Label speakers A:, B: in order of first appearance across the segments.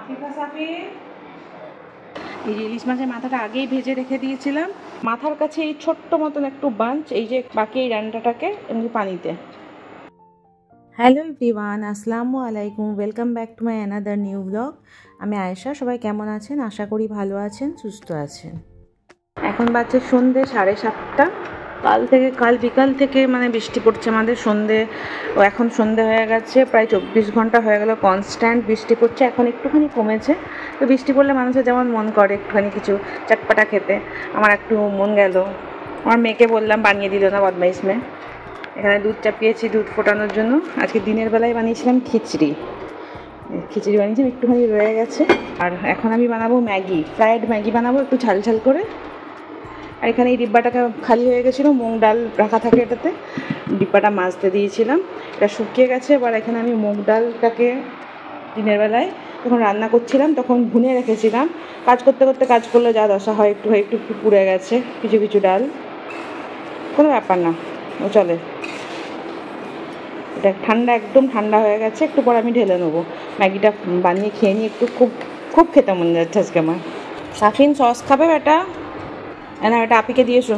A: আফিফা সাফি এই যে ইলিশ মাছের মাথাটা আগেই ভেজে রেখে দিয়েছিলাম। মাথার কাছে এই ছোট্ট মতন একটু বাঞ্চ, এই যে বাকি এই ডান্ডাটাকে এমনি পানিতে। হ্যালো এভরিওয়ান, আসসালামু আলাইকুম, welcome back to my another new blog. আমি আয়েশা। সবাই কেমন আছেন? আশা করি ভালো আছেন, সুস্থ আছেন। এখন বাজছে সন্ধ্যে 7:30। কাল বিকাল থেকে মানে বৃষ্টি পড়ছে আমাদের। এখন সন্ধ্যে হয়ে গেছে, প্রায় 24 ঘন্টা হয়ে গেল কনস্ট্যান্ট বৃষ্টি পড়ছে। এখন একটুখানি কমেছে। তো বৃষ্টি পড়লে মানুষের যেমন মন করে একটুখানি কিছু চটপাটা খেতে, আমার একটু মন গেল। আমার মেয়েকে বললাম, বানিয়ে দিল না, বদমাইশ মেয়ে। এখানে দুধ চাপিয়েছি দুধ ফোটানোর জন্য। আজকে দিনের বেলায় বানিয়েছিলাম খিচড়ি বানিয়েছিলাম, একটুখানি রয়ে গেছে। আর এখন আমি বানাবো ম্যাগি, ফ্রায়েড ম্যাগি বানাবো, একটু ঝাল ঝাল করে। আর এখানে এই ডিব্বাটাকে খালি হয়ে গেছিলো, মুগ ডাল রাখা থাকে এটাতে, ডিব্বাটা মাজতে দিয়েছিলাম, এটা শুকিয়ে গেছে। এবার এখানে আমি মুগ ডালটাকে দিনের বেলায় যখন রান্না করছিলাম তখন ভুনে রেখেছিলাম। কাজ করলে যা দশা হয়, একটু পুড়ে গেছে কিছু ডাল, কোনো ব্যাপার না, ও চলে। এটা একদম ঠান্ডা হয়ে গেছে, একটু পর আমি ঢেলে নেবো। ম্যাগিটা বানিয়ে খেয়ে নিই, খুব খেতে মন যাচ্ছে আজকে আমার। সাফিন সস খাবে বেটা? না, এটা আপিকে দিয়েছো।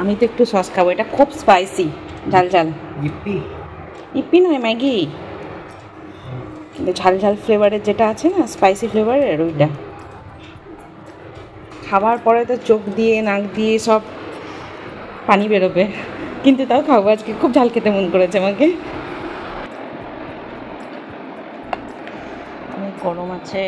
A: আমি তো একটু সস খাবো, এটা খুব স্পাইসি, ঝাল ঝাল। ইপ্পি নয়, ম্যাগি, কিন্তু ঝাল ঝাল ফ্লেভারের যেটা আছে না, স্পাইসি ফ্লেভারের, ওইটা। খাবার পরে তো চোখ দিয়ে নাক দিয়ে সব পানি বেরোবে, কিন্তু তাও খাবো আজকে, খুব ঝাল খেতে মন করেছে আমাকে। অনেক গরম আছে।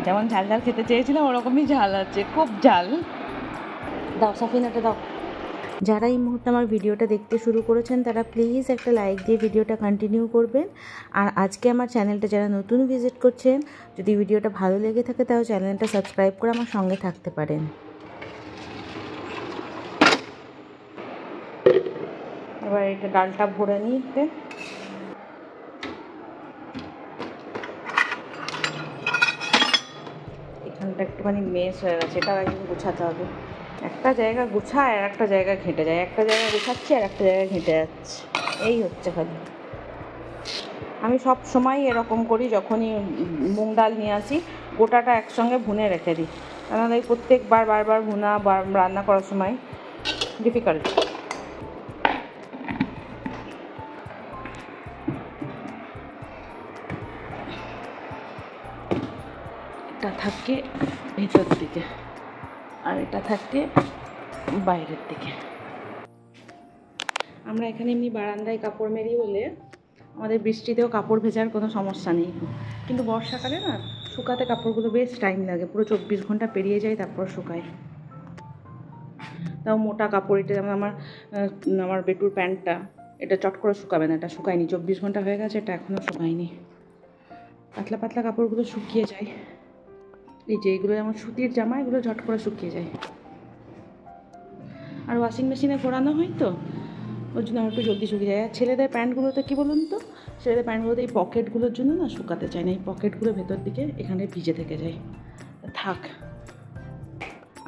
A: যেমন ঝাল ঝাল খেতে চেয়েছিলাম ওরকমই ঝাল আছে, খুব ঝাল। দাও সাফিনাটা দাও। যারা এই মুহূর্তে আমার ভিডিওটা দেখতে শুরু করেছেন তারা প্লিজ একটা লাইক দিয়ে ভিডিওটা কন্টিনিউ করবেন। আর আজকে আমার চ্যানেলটা যারা নতুন ভিজিট করছেন, যদি ভিডিওটা ভালো লেগে থাকে তাহলে চ্যানেলটা সাবস্ক্রাইব করে আমার সঙ্গে থাকতে পারেন। এবার এটা ডালটা ভরে নিতে, এখানটা একটুখানি মেস হয়ে গেছে, এটা একদম গুছাতে হবে। একটা জায়গা গুছায় আর একটা জায়গা ঘেঁটে যায়, একটা জায়গা গুছাচ্ছি আর একটা জায়গায় ঘেঁটে যাচ্ছে, এই হচ্ছে খালি। আমি সব সময় এরকম করি, যখনই মুগ ডাল নিয়ে আসি গোটাটা একসঙ্গে ভুনে রেখে দিই, কারণ এই প্রত্যেকবার বারবার ভুনা রান্না করার সময় ডিফিকাল্ট। এটা থাকে ভেতর দিকে আর এটা থাকে বাইরের দিকে। আমরা এখানে এমনি বারান্দায় কাপড় মেলি বলে আমাদের বৃষ্টিতেও কাপড় ভেজার কোনো সমস্যা নেই, কিন্তু বর্ষাকালে না শুকাতে কাপড়গুলো বেশ টাইম লাগে, পুরো 24 ঘন্টা পেরিয়ে যায় তারপর শুকায়। তাও মোটা কাপড়, এটা যেমন আমার বেটুর প্যান্টটা, এটা চট করে শুকাবে না, এটা শুকায়নি, 24 ঘন্টা হয়ে গেছে, এটা এখনও শুকায়নি। পাতলা পাতলা কাপড়গুলো শুকিয়ে যায়, এই যে এগুলো যেমন সুতির জামা, এগুলো ঝট করে শুকিয়ে যায়। আর ওয়াশিং মেশিনে ঘোরানো হয় তো, ওর জন্য আমার একটু জলদি শুকিয়ে যায়। আর ছেলেদের প্যান্টগুলোতে কী বলুন তো, ছেলেদের প্যান্টগুলোতে এই পকেটগুলোর জন্য না শুকাতে চায় না, এই পকেটগুলো ভেতর দিকে এখানে ভিজে থেকে যায়। থাক,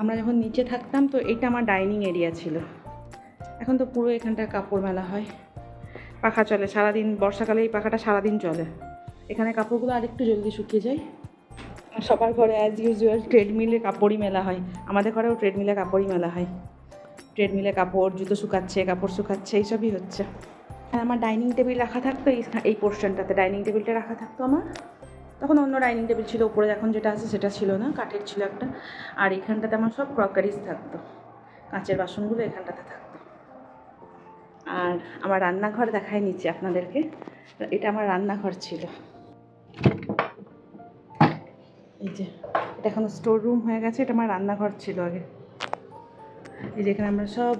A: আমরা যখন নিচে থাকতাম তো এইটা আমার ডাইনিং এরিয়া ছিল, এখন তো পুরো এখানটা কাপড় মেলা হয়, পাখা চলে সারাদিন, বর্ষাকালে এই পাখাটা সারাদিন চলে, এখানে কাপড়গুলো আরেকটু জলদি শুকিয়ে যায়। আর সবার ঘরে অ্যাজ ইউজুয়াল ট্রেডমিলে কাপড়ই মেলা হয়, আমাদের ঘরেও ট্রেডমিলে কাপড়ই মেলা হয়। ট্রেডমিলে কাপড়, জুতো শুকাচ্ছে, কাপড় শুকাচ্ছে, এইসবই হচ্ছে। আর আমার ডাইনিং টেবিল রাখা থাকতো এই পোর্শনটাতে, ডাইনিং টেবিলটা রাখা থাকতো আমার। তখন অন্য ডাইনিং টেবিল ছিল উপরে, এখন যেটা আছে সেটা ছিল না, কাঠের ছিল একটা। আর এখানটাতে আমার সব ক্রকারিজ থাকতো, কাঁচের বাসনগুলো এখানটাতে থাকতো। আর আমার রান্নাঘর দেখায় নিচে আপনাদেরকে, এটা আমার রান্নাঘর ছিল। এই যে এটা এখন স্টোর রুম হয়ে গেছে, এটা আমার রান্নাঘর ছিল আগে। এই যেখানে আমরা সব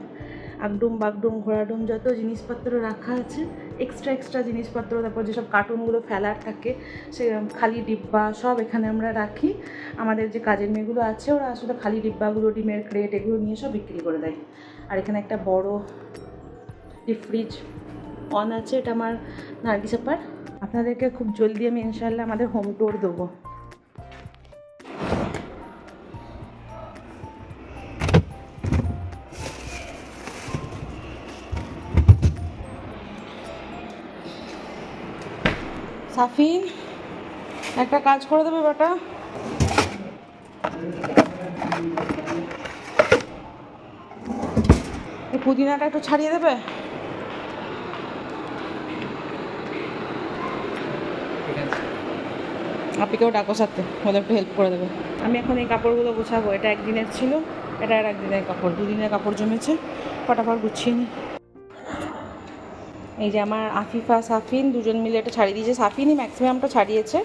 A: আগডুম বাগডুম ঘোড়াডুম যত জিনিসপত্র রাখা আছে, এক্সট্রা জিনিসপত্র, তারপর যেসব কার্টুনগুলো ফেলার থাকে সে খালি ডিব্বা সব এখানে আমরা রাখি। আমাদের যে কাজের মেয়েগুলো আছে ওরা আসলে খালি ডিব্বাগুলো, ডিমের ক্রেট, এগুলো নিয়ে সব বিক্রি করে দেয়। আর এখানে একটা বড় ডিপ ফ্রিজ অন আছে, এটা আমার নার্গিস আপার। আপনাদেরকে খুব জলদি আমি ইনশাআল্লাহ আমাদের হোম ট্যুর দেবো। সাফিন একটা কাজ করে দেবে বেটা। এই পুদিনাটা একটু ছাড়িয়ে দেবে। আপনিকেও ডাকো সাথে, ওদের একটু হেল্প করে দেবে। আমি এখন এই কাপড়গুলো গোছাবো। এটা একদিনের ছিল, এটা আর একদিনের কাপড়, দুদিনের কাপড় জমেছে, ফটাফট গুছিয়ে নিই। এই যে আমার আফিফা সাফিন দুজন মিলে এটা ছাড়িয়ে দিয়েছে। সাফিনই ম্যাক্সিমামটা ছাড়িয়েছে,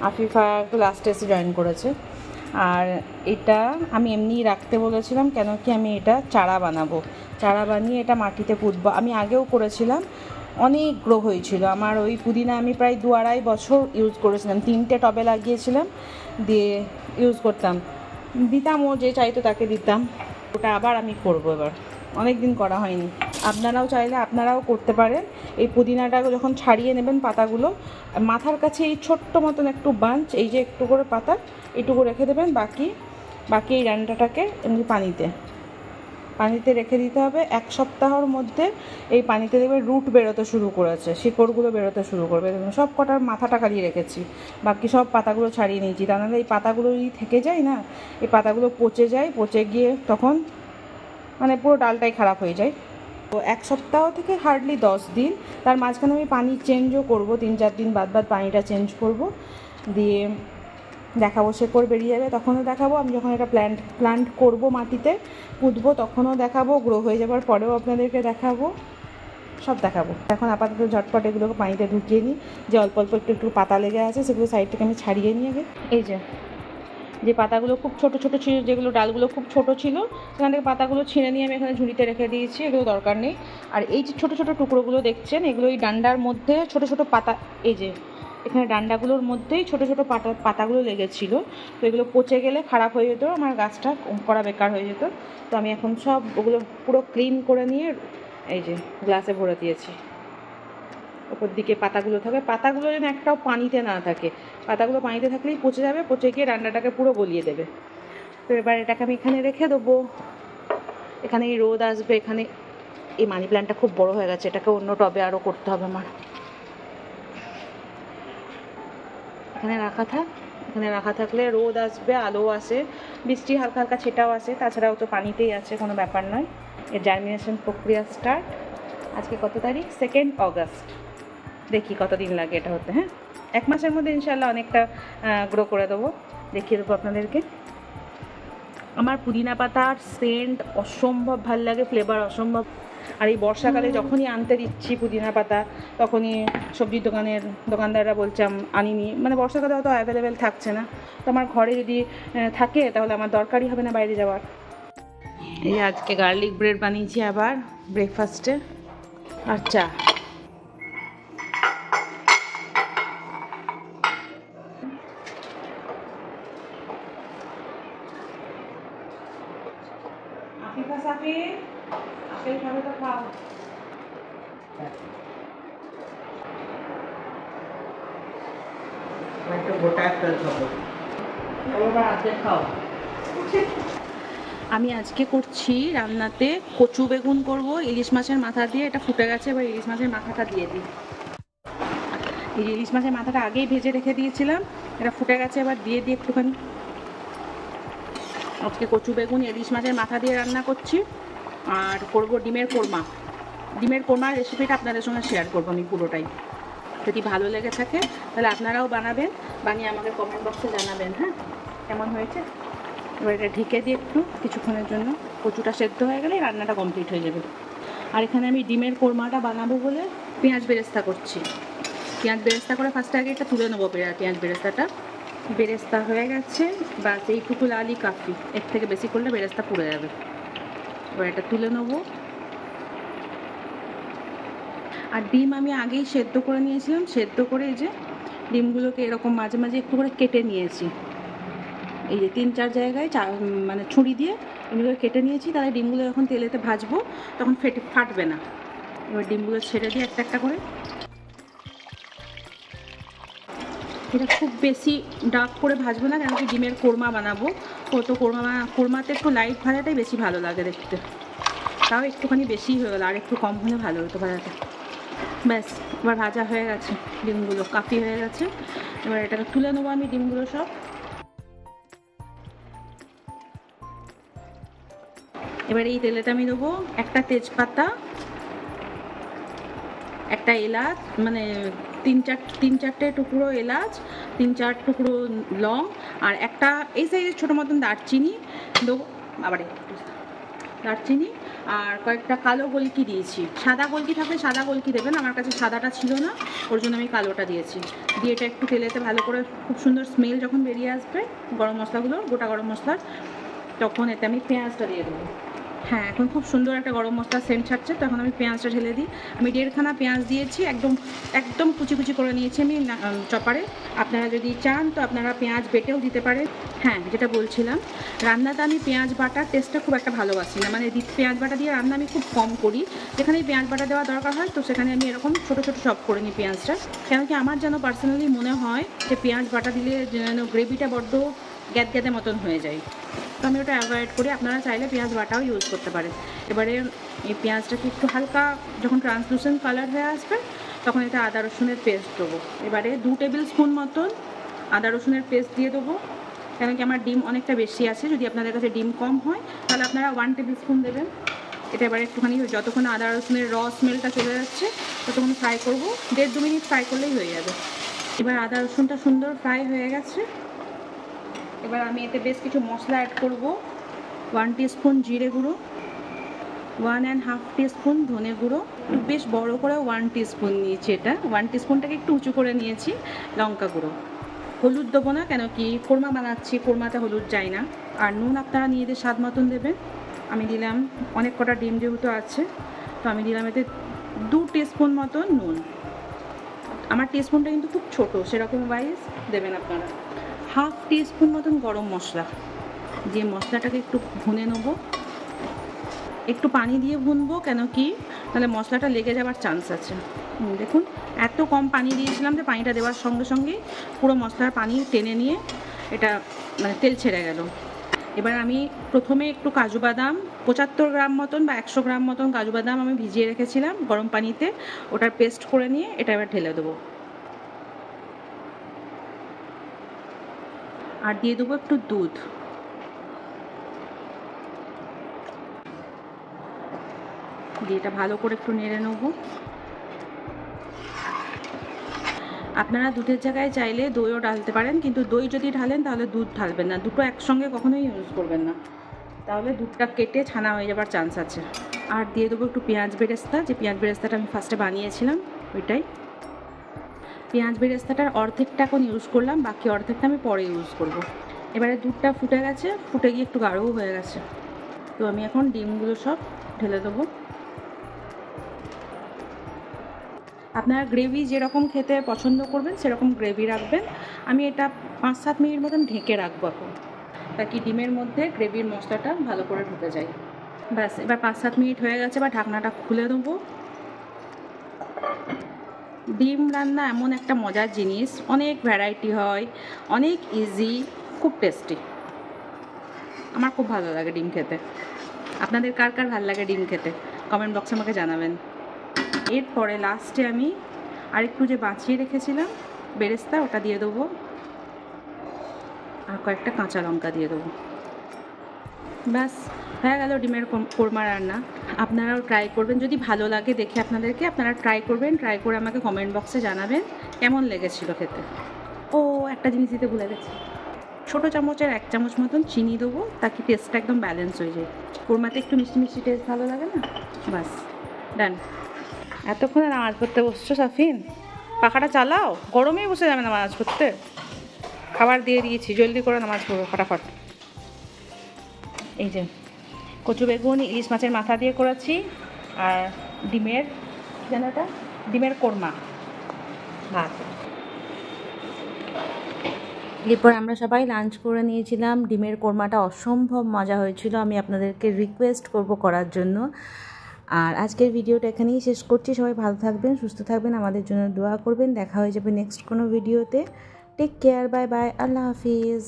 A: আফিফা একটু লাস্টে এসে জয়েন করেছে। আর এটা আমি এমনিই রাখতে বলেছিলাম, কেন কি আমি এটা চারা বানাবো, চারা বানিয়ে এটা মাটিতে পুঁতবো। আমি আগেও করেছিলাম, অনেক গ্রো হয়েছিল আমার ওই পুদিনা। আমি প্রায় 2-2.5 বছর ইউজ করেছিলাম, 3টে টবে লাগিয়েছিলাম, দিয়ে ইউজ করতাম, দিতাম, ও যে চাইতো তাকে দিতাম। ওটা আবার আমি করবো এবার, অনেক দিন করা হয়নি। আপনারাও চাইলে আপনারাও করতে পারেন। এই পুদিনাটা যখন ছাড়িয়ে নেবেন পাতাগুলো, মাথার কাছে এই ছোট্ট মতন একটু বাঞ্চ, এই যে একটু করে পাতা এইটুকু রেখে দেবেন। বাকি এই ডান্ডাটাকে এমনি পানিতে রেখে দিতে হবে। 1 সপ্তাহের মধ্যে এই পানিতে দেখবে রুট বেরোতে শুরু করেছে, শিকড়গুলো বেরোতে শুরু করবে। দেখুন সব কটার মাথাটা কালিয়ে রেখেছি, বাকি সব পাতাগুলো ছাড়িয়ে নিয়েছি। তা নাহলে এই পাতাগুলো যদি থেকে যায় না, এই পাতাগুলো পচে যায়, পচে গিয়ে তখন মানে পুরো ডালটাই খারাপ হয়ে যায়। তো 1 সপ্তাহ থেকে হার্ডলি 10 দিন, তার মাঝখানে আমি পানি চেঞ্জও করবো, 3-4 দিন বাদ পানিটা চেঞ্জ করব। দিয়ে দেখাবো, শেকড় বেরিয়ে যাবে তখনও দেখাবো। আমি যখন এটা প্ল্যান্ট করব, মাটিতে পুঁতবো, তখনও দেখাবো। গ্রো হয়ে যাবার পরেও আপনাদেরকে দেখাবো, সব দেখাবো। এখন আপাতত ঝটপট এগুলোকে পানিতে ঢুকিয়ে নিই। যে অল্প অল্প একটু পাতা লেগে আছে সেগুলো সাইড থেকে আমি ছাড়িয়ে নিয়ে আগে। এই যে পাতাগুলো খুব ছোট ছোট ছিল, যেগুলো ডালগুলো খুব ছোট ছিল, সেখান থেকে পাতাগুলো ছিঁড়ে নিয়ে আমি এখানে ঝুড়িতে রেখে দিয়েছি, এগুলো দরকার নেই। আর এই যে ছোট ছোট টুকরোগুলো দেখছেন, এগুলো এই ডান্ডার মধ্যে ছোট ছোট পাতা, এই যে এখানে ডান্ডাগুলোর মধ্যেই ছোট ছোট পাতাগুলো লেগেছিল। তো এগুলো পচে গেলে খারাপ হয়ে যেত, আমার গাছটা করা বেকার হয়ে যেত। তো আমি এখন সব ওগুলো পুরো ক্লিন করে নিয়ে এই যে গ্লাসে ভরে দিয়েছি। ওপর দিকে পাতাগুলো থাকে, পাতাগুলো যেন একটাও পানিতে না থাকে, পাতাগুলো পানিতে থাকলেই পচে যাবে, পচে গিয়ে ডান্ডাটাকে পুরো গলিয়ে দেবে। তো এবার এটাকে আমি এখানে রেখে দেবো। এখানে এই রোদ আসবে, এখানে এই মানি প্ল্যান্টটা খুব বড় হয়ে গেছে, এটাকে অন্য টবে আরও করতে হবে আমার। এখানে রাখা থাকলে রোদ আসবে, আলো আসে, বৃষ্টি হালকা হালকা ছেটাও আসে, তাছাড়াও তো পানিতেই আছে, কোনো ব্যাপার নয়। এর জার্মিনেশন প্রক্রিয়া স্টার্ট। আজকে কত তারিখ? 2 অগস্ট। দেখি কতদিন লাগে এটা হতে। হ্যাঁ, 1 মাসের মধ্যে ইনশাল্লাহ অনেকটা গ্রো করে দেবো, দেখিয়ে দেবো আপনাদেরকে। আমার পুদিনা পাতার সেন্ট অসম্ভব ভাল লাগে, ফ্লেভার অসম্ভব। আর এই বর্ষাকালে যখনই আনতে দিচ্ছি পুদিনা পাতা, তখনই সবজির দোকানদাররা বলছে আনিনি, মানে বর্ষাকালে অত অ্যাভেলেবেল থাকছে না। তো আমার ঘরে যদি থাকে তাহলে আমার দরকারই হবে না বাইরে যাওয়ার। এই আজকে গার্লিক ব্রেড বানিয়েছি আবার ব্রেকফাস্টে, আর চা। আমি আজকে করছি রান্নাতে কচু বেগুন করব ইলিশ মাছের মাথা দিয়ে। এটা ফুটে গেছে, এবার ইলিশ মাছের মাথাটা দিয়ে দিই। এই ইলিশ মাছের মাথাটা আগেই ভেজে রেখে দিয়েছিলাম, এটা ফুটে গেছে, এবার দিয়ে দিই একটুখানি। আজকে কচু বেগুন ইলিশ মাছের মাথা দিয়ে রান্না করছি। আর করব ডিমের কোরমার রেসিপিটা আপনাদের সঙ্গে শেয়ার করবো আমি পুরোটাই। যদি ভালো লেগে থাকে তাহলে আপনারাও বানাবেন, বানিয়ে আমাকে কমেন্ট বক্সে জানাবেন। হ্যাঁ, কেমন হয়েছে। এবার এটা ঢেকে দিই একটু কিছুক্ষণের জন্য, কচুটা সেদ্ধ হয়ে গেলে রান্নাটা কমপ্লিট হয়ে যাবে। আর এখানে আমি ডিমের কোরমাটা বানাবো বলে পেঁয়াজ বেরেস্তা করছি। পেঁয়াজ বেরেস্তা করে ফার্স্টে আগে এটা তুলে নেবো, পেঁয়াজ বেরেস্তা হয়ে গেছে, বাস এইটুকু লালই কাফি, এর থেকে বেশি করলে বেরেস্তা পুড়ে যাবে। এবার এটা তুলে নেবো। আর ডিম আমি আগেই সেদ্ধ করে নিয়েছিলাম, সেদ্ধ করে এই যে ডিমগুলোকে এরকম মাঝে মাঝে একটু করে কেটে নিয়েছি। এই যে 3-4 জায়গায় মানে ছুরি দিয়ে ডিমগুলো কেটে নিয়েছি, তাহলে ডিমগুলো যখন তেলেতে ভাজবো তখন ফাটবে না। এবার ডিমগুলো ছেড়ে দিয়ে একটা একটা করে। এটা খুব বেশি ডার্ক করে ভাজবো না, কেন কি ডিমের কোরমা বানাবো। তো কোরমাতে একটু লাইট ভাজাটাই বেশি ভালো লাগে দেখতে। তাও একটুখানি বেশি হয়ে গেলো, আর একটু কম হলে ভালো হতো ভাজাটা। ব্যাস এবার ভাজা হয়ে গেছে ডিমগুলো, কাফি হয়ে গেছে। এবার এটাকে তুলে নেবো আমি ডিমগুলো সব। এবার এই তেলেতে আমি দেবো একটা তেজপাতা, একটা এলাচ, মানে তিন চারটে টুকরো এলাচ, 3-4 টুকরো লং, আর একটা এই সাইজের ছোটো মতন দারচিনি দেবো। আবার দারচিনি আর কয়েকটা কালো গোলকি দিয়েছি। সাদা গোলকি থাকলে সাদা গোলকি দেবেন, আমার কাছে সাদাটা ছিল না, ওর জন্য আমি কালোটা দিয়েছি। দিয়ে এটা একটু তেলেতে ভালো করে, খুব সুন্দর স্মেল যখন বেরিয়ে আসবে গরম মশলাগুলো, গোটা গরম মশলার, তখন এতে আমি পেঁয়াজটা দিয়ে দেবো। হ্যাঁ, এখন খুব সুন্দর একটা গরম মশলা সেন্ট ছাড়ছে, তখন আমি পেঁয়াজটা ঢেলে দিই। আমি 1.5খানা পেঁয়াজ দিয়েছি, একদম কুচি কুচি করে নিয়েছি আমি চপারে। আপনারা যদি চান তো আপনারা পেঁয়াজ বেটেও দিতে পারেন। হ্যাঁ, যেটা বলছিলাম, রান্নাতে আমি পেঁয়াজ বাটার টেস্টটা খুব একটা ভালোবাসি না, মানে পেঁয়াজ বাটা দিয়ে রান্না আমি খুব কম করি। যেখানে পেঁয়াজ বাটা দেওয়া দরকার হয় তো সেখানে আমি এরকম ছোটো ছোটো চপ করে নিই পেঁয়াজটা। কেন কি আমার যেন পার্সোনালি মনে হয় যে পেঁয়াজ বাটা দিলে যেন গ্রেভিটা বড্ড গ্যাদগ্যাদে মতন হয়ে যায়, তো আমি ওটা অ্যাভয়েড করি। আপনারা চাইলে পেঁয়াজ বাটাও ইউজ করতে পারেন। এবারে এই পেঁয়াজটাকে একটু হালকা যখন ট্রান্সলুসেন্ট কালার হয়ে আসবে তখন এটা আদা রসুনের পেস্ট দেবো। এবারে 2 টেবিল স্পুন মতন আদা রসুনের পেস্ট দিয়ে দেবো, কেন কি আমার ডিম অনেকটা বেশি আছে। যদি আপনাদের কাছে ডিম কম হয় তাহলে আপনারা 1 টেবিল স্পুন দেবেন। এটা এবারে একটুখানি যতক্ষণ আদা রসুনের স্মেলটা চলে যাচ্ছে ততক্ষণ ফ্রাই করবো, 1.5-2 মিনিট ফ্রাই করলেই হয়ে যাবে। এবার আদা রসুনটা সুন্দর ফ্রাই হয়ে গেছে। এবার আমি এতে বেশ কিছু মশলা অ্যাড করব। 1 টিস্পুন জিরে গুঁড়ো, 1.5 টিস্পুন ধনে গুঁড়ো, বেশ বড় করে 1 টিস্পুন নিয়েছি, এটা 1 টিস্পুনটাকে একটু উঁচু করে নিয়েছি। লঙ্কা গুঁড়ো, হলুদ দেবো না, কেন কি কোরমা বানাচ্ছি, কোরমাতে হলুদ যায় না। আর নুন আপনারা নিজেদের স্বাদ মতন দেবেন। আমি দিলাম অনেক কটা ডিম যেহেতু আছে, তো আমি দিলাম এতে 2 টিস্পুন মতন নুন। আমার টিস্পুনটা কিন্তু খুব ছোট, সেরকম ওয়াইজ দেবেন আপনারা। 1/2 টিস্পুন মতন গরম মশলা দিয়ে মশলাটাকে একটু ভুনে নেবো। একটু পানি দিয়ে ভুনবো, কেন কি তাহলে মশলাটা লেগে যাওয়ার চান্স আছে। দেখুন এত কম পানি দিয়েছিলাম যে পানিটা দেওয়ার সঙ্গে সঙ্গে পুরো মশলার পানি টেনে নিয়ে এটা মানে তেল ছেড়ে গেল। এবার আমি প্রথমে একটু কাজু বাদাম 75 গ্রাম মতন বা 100 গ্রাম মতন কাজু বাদাম আমি ভিজিয়ে রেখেছিলাম গরম পানিতে, ওটার পেস্ট করে নিয়ে এটা এবার ঢেলে দেবো। আর দিয়ে দেবো একটু দুধ। দিয়ে এটা ভালো করে একটু নেড়ে নেব। আপনারা দুধের জায়গায় চাইলে দইও ঢালতে পারেন, কিন্তু দই যদি ঢালেন তাহলে দুধ ঢালবেন না, দুটো একসঙ্গে কখনোই ইউজ করবেন না, তাহলে দুধটা কেটে ছানা হয়ে যাবার চান্স আছে। আর দিয়ে দেবো একটু পেঁয়াজ বেরেস্তা, যে পেঁয়াজ বেরেস্তাটা আমি ফার্স্টে বানিয়েছিলাম ওইটাই। পেঁয়াজ বেরেস্তাটার অর্ধেকটা এখন ইউজ করলাম, বাকি অর্ধেকটা আমি পরে ইউজ করব। এবারে দুধটা ফুটে গেছে, ফুটে গিয়ে একটু গাঢ়ও হয়ে গেছে, তো আমি এখন ডিমগুলো সব ঢেলে দেবো। আপনারা গ্রেভি যেরকম খেতে পছন্দ করবেন সেরকম গ্রেভি রাখবেন। আমি এটা 5-7 মিনিট মতন ঢেকে রাখবো এখন, তাকি ডিমের মধ্যে গ্রেভির মশলাটা ভালো করে ঢুকে যায়। ব্যাস এবার 5-7 মিনিট হয়ে গেছে, এবার ঢাকনাটা খুলে দেবো। ডিম রান্না এমন একটা মজার জিনিস, অনেক ভ্যারাইটি হয়, অনেক ইজি, খুব টেস্টি। আমার খুব ভালো লাগে ডিম খেতে। আপনাদের কার কার ভালো লাগে ডিম খেতে কমেন্ট বক্সে আমাকে জানাবেন। এরপরে লাস্টে আমি আরেকটু যে বাঁচিয়ে রেখেছিলাম বেরেস্তা ওটা দিয়ে দেবো, আর কয়েকটা কাঁচা লঙ্কা দিয়ে দেবো। ব্যাস হয়ে গেল ডিমের কোরমা রান্না। আপনারাও ট্রাই করবেন, যদি ভালো লাগে দেখে আপনাদেরকে, আপনারা ট্রাই করবেন, ট্রাই করে আমাকে কমেন্ট বক্সে জানাবেন কেমন লেগেছিল খেতে। ও একটা জিনিস দিতে ভুলে গেছি, ছোটো চামচের 1 চামচ মতন চিনি দেবো, তাকে টেস্টটা একদম ব্যালেন্স হয়ে যায়। কোরমাতে একটু মিষ্টি মিষ্টি টেস্ট ভালো লাগে না। বাস ডান। এতক্ষণে নামাজ পড়তে বসছো সাফিন, পাখাটা চালাও, গরমেই বসে যাবে নামাজ পড়তে। খাবার দিয়ে দিয়েছি, জলদি করে নামাজ পড়ো ফটাফট। এই যে কচু বেগুন ইলিশ মাছের মাথা দিয়ে করেছি, আর ডিমের যেন এটা ডিমের কোরমা ভাত। এরপর আমরা সবাই লাঞ্চ করে নিয়েছিলাম। ডিমের কোরমাটা অসম্ভব মজা হয়েছিল, আমি আপনাদেরকে রিকোয়েস্ট করব করার জন্য। আর আজকের ভিডিওটা এখানেই শেষ করছি। সবাই ভালো থাকবেন, সুস্থ থাকবেন, আমাদের জন্য দোয়া করবেন। দেখা হয়ে যাবে নেক্সট কোনো ভিডিওতে। টেক কেয়ার, বাই বাই, আল্লাহ হাফিজ।